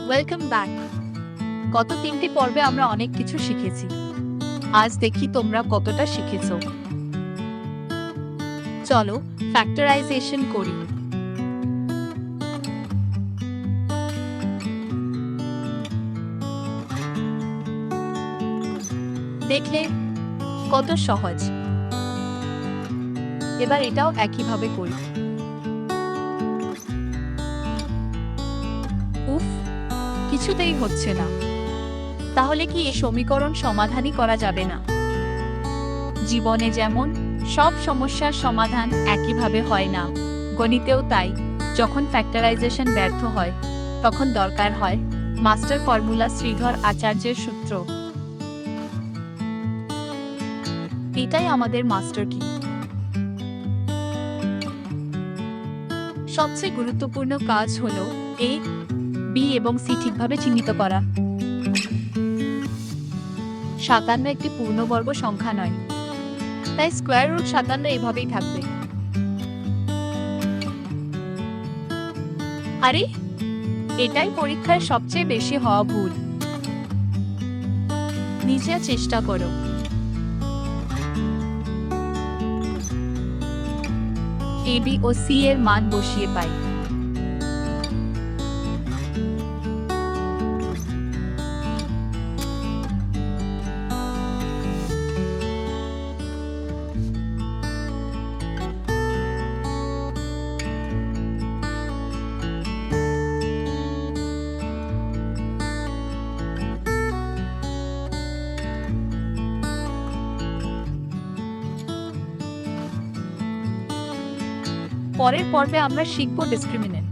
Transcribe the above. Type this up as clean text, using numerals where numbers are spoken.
Welcome back. গত 3টি পর্বে আমরা অনেক কিছু শিখেছি। আজ দেখি তোমরা কতটা শিখেছো। চলো ফ্যাক্টরাইজেশন করি। দেখলে কত সহজ। এবার এটাও একইভাবে করি। উফ, কিছুতেই হচ্ছে না। তাহলে কি এই সমীকরণ সমাধানই করা যাবে না? জীবনে যেমন সব সমস্যার সমাধান একইভাবে হয় না, গণিতেও তাই। যখন ফ্যাক্টরাইজেশন ব্যর্থ হয় তখন দরকার হয় মাস্টার ফর্মুলা, শ্রীধর আচার্যের সূত্র। এটাই আমাদের মাস্টার কি। সবচেয়ে গুরুত্বপূর্ণ কাজ হলো এ, বি এবং সি ঠিকভাবে চিহ্নিত করা। 57 একটি পূর্ণবর্গ সংখ্যা নয়, তাই স্কোয়ার রুট 57 এভাবেই থাকবে। আরে, এটাই পরীক্ষায় সবচেয়ে বেশি হওয়া ভুল। নিজে চেষ্টা করো। এ, বি ও সি এর মান বসিয়ে পাই। পরের পর্বে আমরা শিখব ডিসক্রিমিনেন্ট।